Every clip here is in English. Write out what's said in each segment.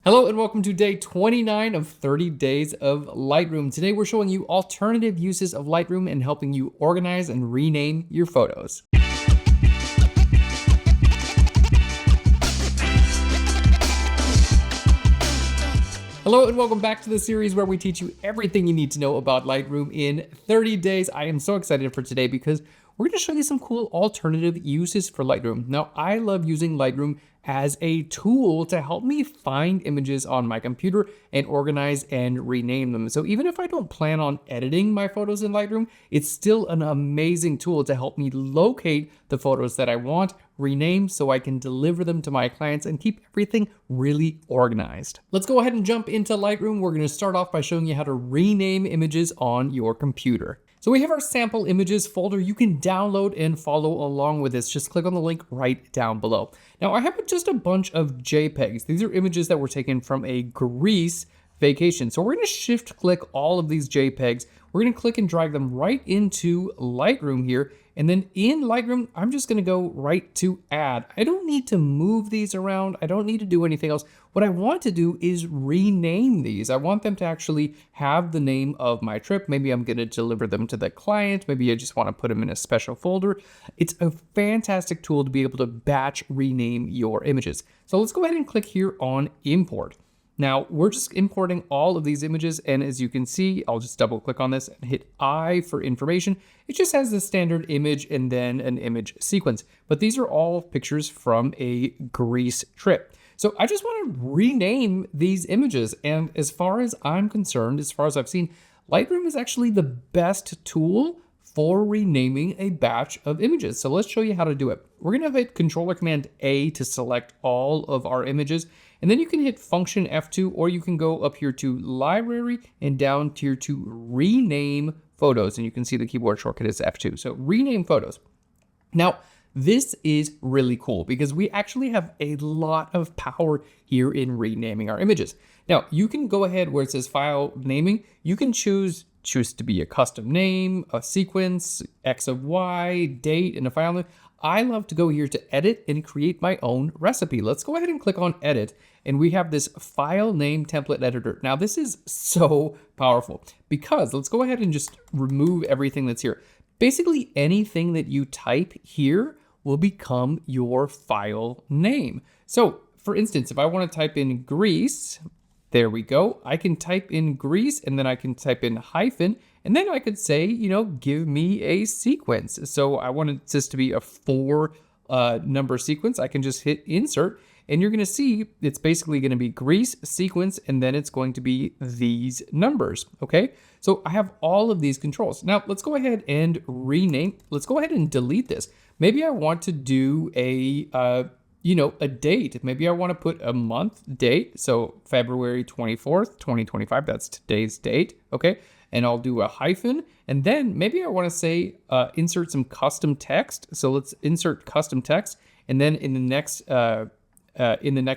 Hello and welcome to day 29 of 30 days of Lightroom. Today we're showing you alternative uses of Lightroom and helping you organize and rename your photos. Hello and welcome back to the series where we teach you everything you need to know about Lightroom in 30 days. I am so excited for today because we're going to show you some cool alternative uses for Lightroom. Now, I love using Lightroom as a tool to help me find images on my computer and organize and rename them. So even if I don't plan on editing my photos in Lightroom, it's still an amazing tool to help me locate the photos that I want, rename so I can deliver them to my clients and keep everything really organized. Let's go ahead and jump into Lightroom. We're going to start off by showing you how to rename images on your computer. So we have our sample images folder. You can download and follow along with this. Just click on the link right down below. Now I have just a bunch of JPEGs. These are images that were taken from a Greece vacation. So we're going to shift click all of these JPEGs. We're going to click and drag them right into Lightroom here. And then in Lightroom, I'm just going to go right to add. I don't need to move these around. I don't need to do anything else. What I want to do is rename these. I want them to actually have the name of my trip. Maybe I'm going to deliver them to the client. Maybe I just want to put them in a special folder. It's a fantastic tool to be able to batch rename your images. So let's go ahead and click here on import. Now we're just importing all of these images, and as you can see, I'll just double click on this and hit I for information. It just has the standard image and then an image sequence, but these are all pictures from a Greece trip. So I just want to rename these images, and as far as I'm concerned, as far as I've seen, Lightroom is actually the best tool for renaming a batch of images. So let's show you how to do it. We're going to hit Control or Command A to select all of our images. And then you can hit Function F2, or you can go up here to Library and down here to Rename Photos. And you can see the keyboard shortcut is F2. So Rename Photos. Now, this is really cool because we actually have a lot of power here in renaming our images. Now, you can go ahead where it says File Naming. You can choose to be a custom name, a sequence, X of Y, date, and a file name. I love to go here to edit and create my own recipe. Let's go ahead and click on edit, and we have this file name template editor. Now this is so powerful because let's go ahead and just remove everything that's here. Basically anything that you type here will become your file name. So for instance, if I want to type in Greece, there we go. I can type in Greece and then I can type in hyphen, and then I could say, give me a sequence. So I wanted this to be a 4 number sequence. I can just hit insert, and you're going to see it's basically going to be Greece sequence, and then it's going to be these numbers. Okay. So I have all of these controls. Now let's go ahead and rename. Let's go ahead and delete this. Maybe I want to do a date. Maybe I want to put a month date. So February 24th, 2025, that's today's date. Okay. And I'll do a hyphen. And then maybe I want to say, insert some custom text. So let's insert custom text. And then in the next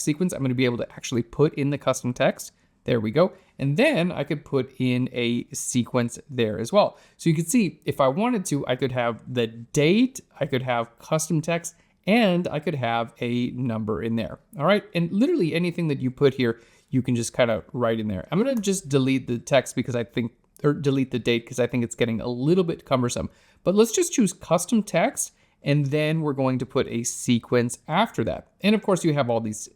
sequence, I'm going to be able to actually put in the custom text. There we go. And then I could put in a sequence there as well. So you can see if I wanted to, I could have the date, I could have custom text, and I could have a number in there. All right. And literally anything that you put here, you can just kind of write in there. I'm going to just delete the text because delete the date because I think it's getting a little bit cumbersome. But let's just choose custom text, and then we're going to put a sequence after that. And of course you have all these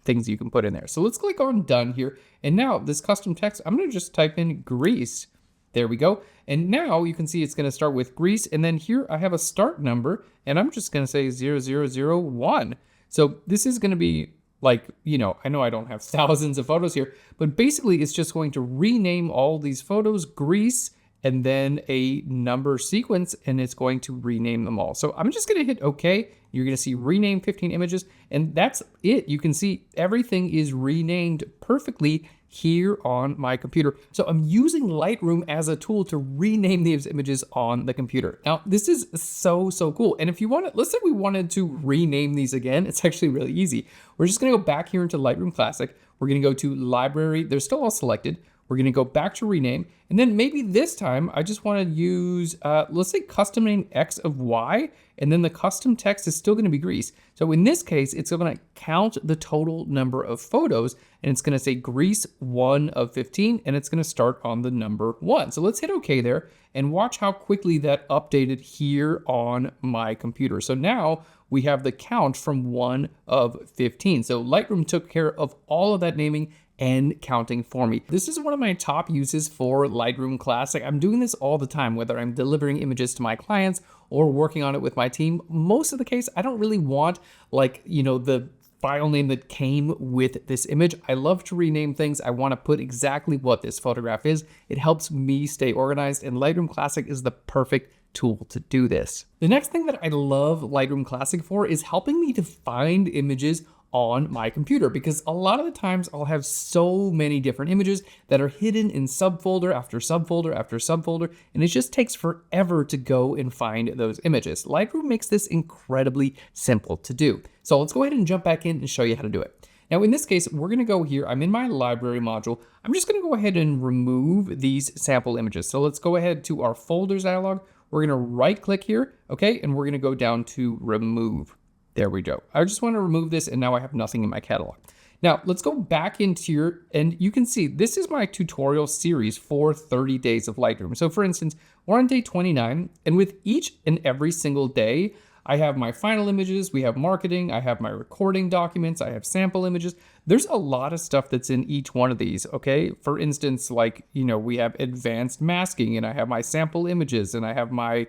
things you can put in there. So let's click on done here. And now this custom text, I'm going to just type in Greece. There we go. And now you can see it's going to start with Greece. And then here I have a start number, and I'm just going to say 0001. So this is going to be like, I know I don't have thousands of photos here, but basically it's just going to rename all these photos, Greece, and then a number sequence, and it's going to rename them all. So I'm just going to hit OK. You're going to see rename 15 images, and that's it. You can see everything is renamed perfectly here on my computer. So I'm using Lightroom as a tool to rename these images on the computer. Now, this is so cool. And if you want to, let's say we wanted to rename these again, it's actually really easy. We're just going to go back here into Lightroom Classic. We're going to go to Library. They're still all selected. We're gonna go back to rename, and then maybe this time I just wanna use, let's say custom name X of Y, and then the custom text is still gonna be Greece. So in this case, it's gonna count the total number of photos, and it's gonna say Greece 1 of 15, and it's gonna start on the number 1. So let's hit okay there, and watch how quickly that updated here on my computer. So now we have the count from 1 of 15. So Lightroom took care of all of that naming and counting for me. This is one of my top uses for Lightroom Classic. I'm doing this all the time, whether I'm delivering images to my clients or working on it with my team. Most of the case, I don't really want the file name that came with this image. I love to rename things. I want to put exactly what this photograph is. It helps me stay organized, and Lightroom Classic is the perfect tool to do this. The next thing that I love Lightroom Classic for is helping me to find images on my computer, because a lot of the times I'll have so many different images that are hidden in subfolder after subfolder after subfolder, and it just takes forever to go and find those images. Lightroom makes this incredibly simple to do. So let's go ahead and jump back in and show you how to do it. Now in this case, we're gonna go here, I'm in my library module. I'm just gonna go ahead and remove these sample images. So let's go ahead to our folders dialog. We're gonna right click here, okay? And we're gonna go down to remove. There we go. I just want to remove this, and now I have nothing in my catalog. Now let's go back into here, and you can see this is my tutorial series for 30 days of Lightroom. So for instance, we're on day 29, and with each and every single day, I have my final images, we have marketing, I have my recording documents, I have sample images. There's a lot of stuff that's in each one of these, okay? For instance, like, we have advanced masking, and I have my sample images, and I have my,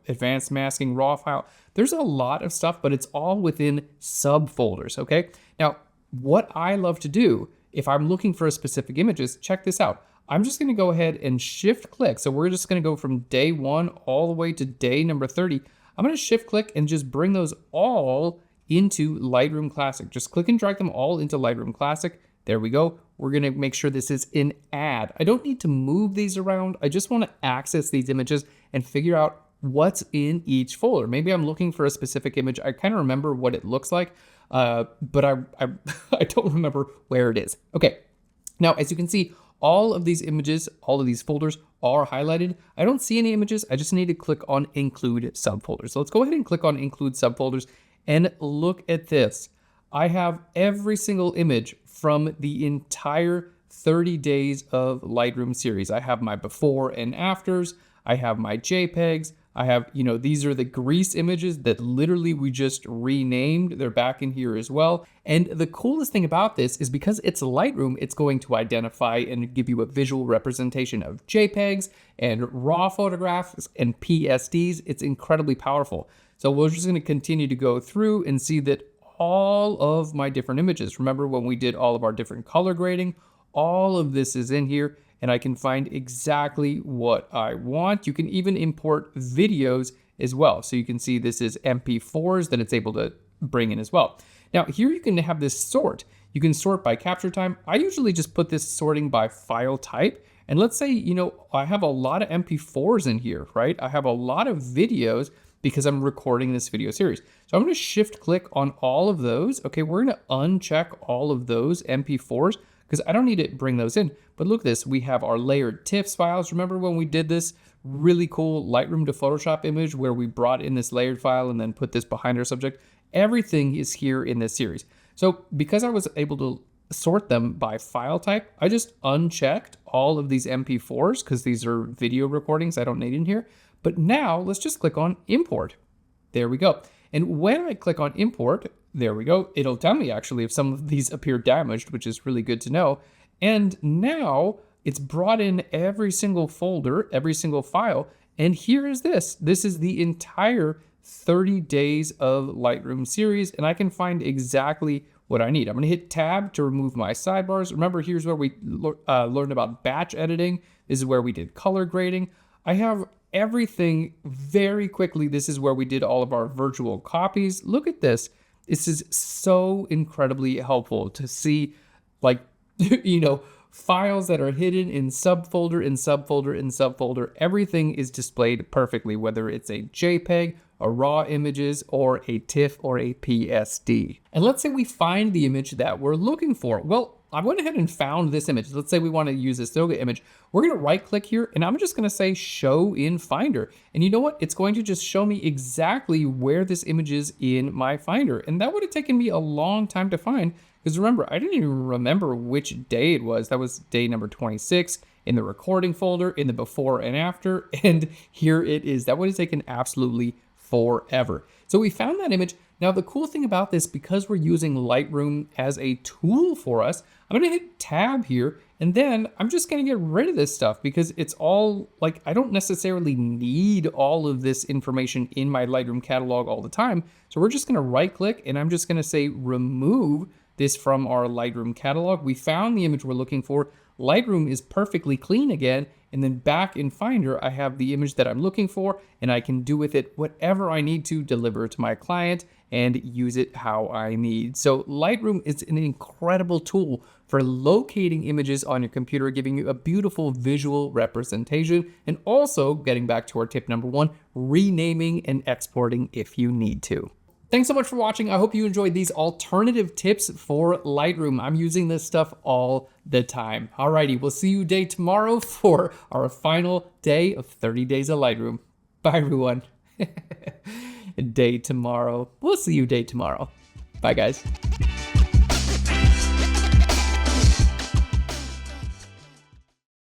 advanced masking raw file. There's a lot of stuff, but it's all within subfolders, okay? Now, what I love to do, if I'm looking for a specific images, check this out. I'm just gonna go ahead and shift click. So we're just gonna go from day 1 all the way to day number 30. I'm gonna shift click and just bring those all into Lightroom Classic. Just click and drag them all into Lightroom Classic. There we go. We're gonna make sure this is in add. I don't need to move these around. I just wanna access these images and figure out what's in each folder. Maybe I'm looking for a specific image. I kind of remember what it looks like, but I don't remember where it is. Okay, now as you can see, all of these images, all of these folders are highlighted. I don't see any images. I just need to click on include subfolders. So let's go ahead and click on include subfolders and look at this. I have every single image from the entire 30 days of Lightroom series. I have my before and afters. I have my JPEGs. I have, these are the Greece images that literally we just renamed. They're back in here as well. And the coolest thing about this is because it's Lightroom, it's going to identify and give you a visual representation of JPEGs and raw photographs and PSDs. It's incredibly powerful. So we're just going to continue to go through and see that all of my different images, remember when we did all of our different color grading, all of this is in here, and I can find exactly what I want. You can even import videos as well. So you can see this is MP4s that it's able to bring in as well. Now here you can have this sort. You can sort by capture time. I usually just put this sorting by file type. And let's say, I have a lot of MP4s in here, right? I have a lot of videos because I'm recording this video series. So I'm gonna shift click on all of those. Okay, we're gonna uncheck all of those MP4s because I don't need to bring those in. But look at this, we have our layered TIFFs files. Remember when we did this really cool Lightroom to Photoshop image where we brought in this layered file and then put this behind our subject? Everything is here in this series. So because I was able to sort them by file type, I just unchecked all of these MP4s because these are video recordings I don't need in here. But now let's just click on import. There we go. And when I click on import, there we go, it'll tell me actually if some of these appear damaged, which is really good to know. And now it's brought in every single folder, every single file. And here is this. This is the entire 30 days of Lightroom series, and I can find exactly what I need. I'm gonna hit tab to remove my sidebars. Remember, here's where we learned about batch editing. This is where we did color grading. I have everything very quickly. This is where we did all of our virtual copies. Look at this. This is so incredibly helpful to see, like, files that are hidden in subfolder, in subfolder, in subfolder. Everything is displayed perfectly, whether it's a JPEG, a raw images, or a TIFF or a PSD. And let's say we find the image that we're looking for. Well, I went ahead and found this image. Let's say we want to use this yoga image. We're going to right click here and I'm just going to say show in Finder. And you know what? It's going to just show me exactly where this image is in my Finder. And that would have taken me a long time to find, because remember, I didn't even remember which day it was. That was day number 26 in the recording folder, in the before and after. And here it is. That would have taken absolutely forever. So we found that image. Now, the cool thing about this, because we're using Lightroom as a tool for us, I'm gonna hit tab here, and then I'm just gonna get rid of this stuff because it's all like, I don't necessarily need all of this information in my Lightroom catalog all the time. So we're just gonna right click and I'm just gonna say remove this from our Lightroom catalog. We found the image we're looking for. Lightroom is perfectly clean again. And then back in Finder, I have the image that I'm looking for, and I can do with it whatever I need to deliver to my client and use it how I need. So Lightroom is an incredible tool for locating images on your computer, giving you a beautiful visual representation, and also, getting back to our tip number 1, renaming and exporting if you need to. Thanks so much for watching. I hope you enjoyed these alternative tips for Lightroom. I'm using this stuff all the time. Alrighty, we'll see you day tomorrow for our final day of 30 days of Lightroom. Bye, everyone. Day tomorrow. We'll see you day tomorrow. Bye, guys.